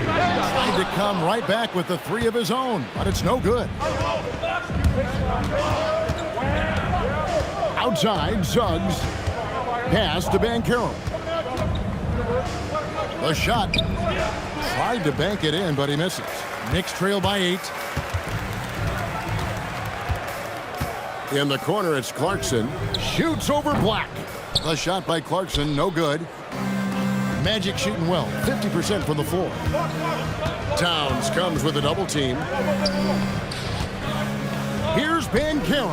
Tried to come right back with the 3 of his own, but it's no good. Outside, Suggs. Pass to Banchero. The shot. Tried to bank it in, but he misses. Knicks trail by 8. In the corner, it's Clarkson. Shoots over Black. The shot by Clarkson, no good. Magic shooting well, 50% from the floor. Towns comes with a double team. Here's Banchero.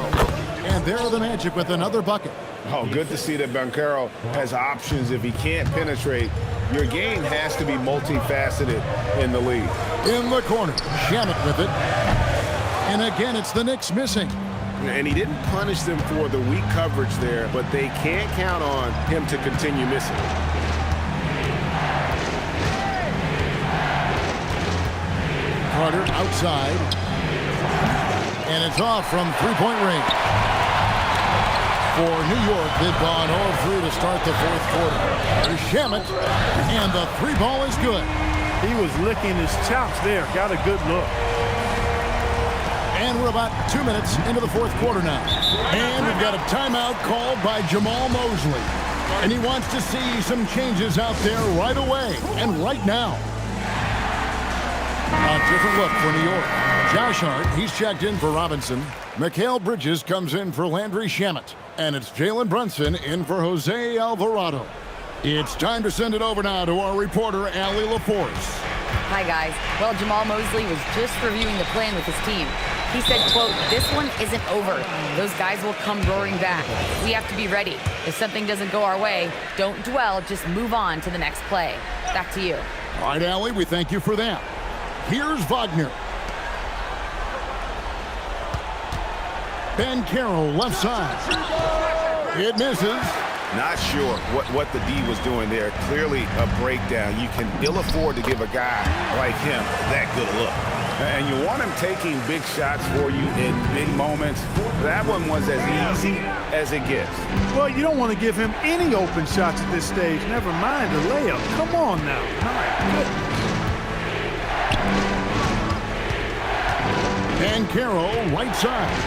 And there are the Magic with another bucket. Oh, good to see that Banchero has options. If he can't penetrate, your game has to be multifaceted in the league. In the corner, Shamet with it. And again, it's the Knicks missing. And he didn't punish them for the weak coverage there, but they can't count on him to continue missing. Carter outside. And it's off from three-point range. For New York, they've gone 0-3 to start the fourth quarter. There's Shamet, and the 3-ball is good. He was licking his chops there. Got a good look. And we're about 2 minutes into the fourth quarter now. And we've got a timeout called by Jamal Mosley. And he wants to see some changes out there right away and right now. A different look for New York. Josh Hart, he's checked in for Robinson. Mikal Bridges comes in for Landry Shamet. And it's Jalen Brunson in for Jose Alvarado. It's time to send it over now to our reporter, Allie LaForce. Hi, guys. Well, Jamal Mosley was just reviewing the plan with his team. He said, quote, "This one isn't over. Those guys will come roaring back. We have to be ready. If something doesn't go our way, don't dwell, just move on to the next play." Back to you. All right, Allie, we thank you for that. Here's Wagner. Banchero left side. It misses. Not sure what the D was doing there. Clearly a breakdown. You can ill afford to give a guy like him that good a look. And you want him taking big shots for you in big moments. That one was as easy as it gets. Well, you don't want to give him any open shots at this stage. Never mind a layup. Come on now. My goodness. Banchero right side.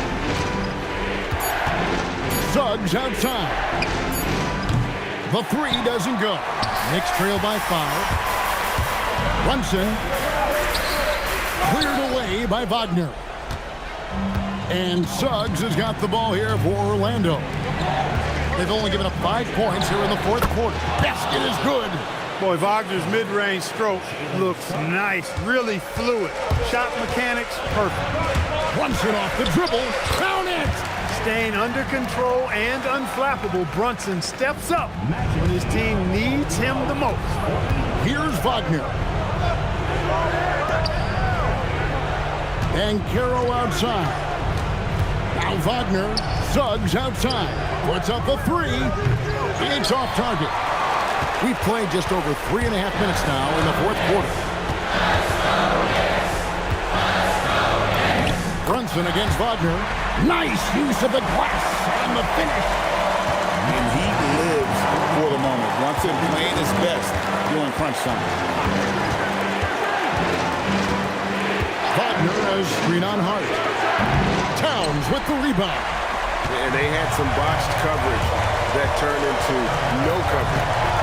Suggs outside. The 3 doesn't go. Knicks trail by 5. Brunson cleared away by Wagner. And Suggs has got the ball here for Orlando. They've only given up 5 points here in the fourth quarter. Basket is good. Boy, Wagner's mid-range stroke looks nice, really fluid. Shot mechanics, perfect. Brunson off the dribble, count it! Staying under control and unflappable, Brunson steps up when his team needs him the most. Here's Wagner. And Caro outside. Now Wagner, Suggs outside. Puts up the three. It's off target. We've played just over 3.5 minutes now in the fourth quarter. Brunson against Wagner. Nice use of the glass and the finish. And he lives for the moment. Brunson playing his best during crunch time. Wagner has screen on Hart. Towns with the rebound. And they had some botched coverage that turned into no coverage.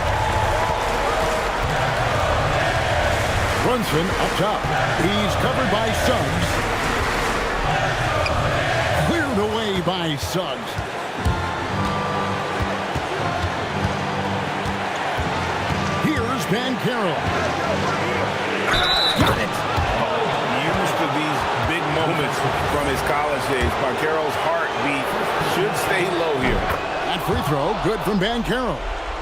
Brunson up top. He's covered by Suggs. Cleared away by Suggs. Here's Banchero. Got it. Used to these big moments from his college days. Banchero's heartbeat should stay low here. That free throw, good from Banchero.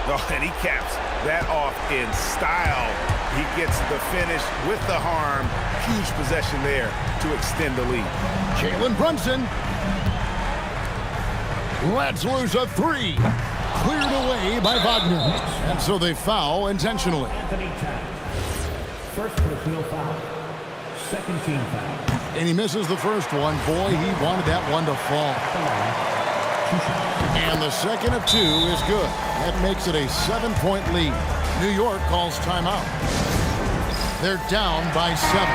Oh, and he caps that off in style. He gets the finish with the harm. Huge possession there to extend the lead. Jalen Brunson. Let's lose a three. Cleared away by Wagner. And so they foul intentionally. First personal foul. Second team foul. And he misses the first one. Boy, he wanted that one to fall. And the second of two is good. That makes it a 7-point lead. New York calls timeout. They're down by 7.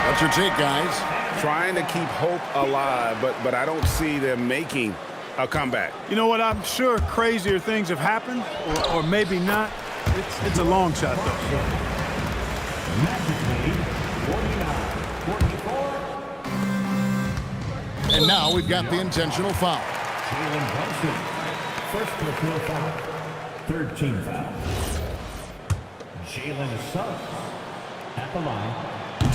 What's your take, guys? Trying to keep hope alive, but I don't see them making a comeback. You know what? I'm sure crazier things have happened, or maybe not. It's a long shot, though. And now we've got the intentional foul. Jalen Brunson. First personal foul. Third team foul. Jalen Suggs at the line.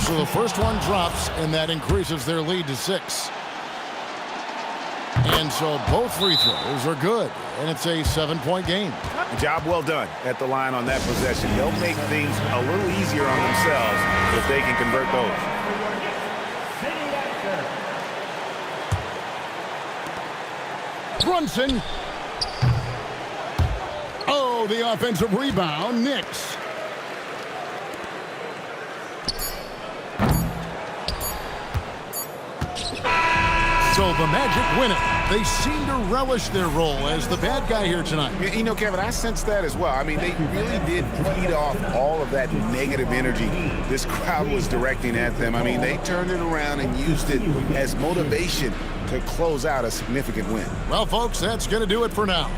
So the first one drops, and that increases their lead to 6. And so both free throws are good, and it's a 7-point game. Job well done at the line on that possession. They'll make things a little easier on themselves if they can convert those. Brunson. Oh, the offensive rebound. Knicks. So the Magic win it. They seem to relish their role as the bad guy here tonight. You know, Kevin, I sense that as well. I mean, they really did feed off all of that negative energy this crowd was directing at them. I mean, they turned it around and used it as motivation to close out a significant win. Well, folks, that's going to do it for now.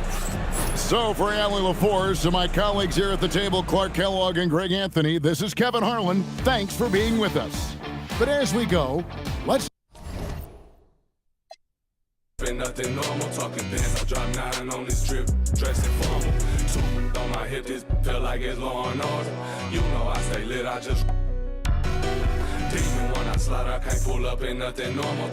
So for Allie LaForce and my colleagues here at the table, Clark Kellogg and Greg Anthony, this is Kevin Harlan. Thanks for being with us. But as we go, let's nothing normal, talking bands, I drop 9 on this trip, dressing formal. 2 on my hip, this feel like it's Law and Order. You know I stay lit, I just demon when I slide, I can't pull up in nothing normal.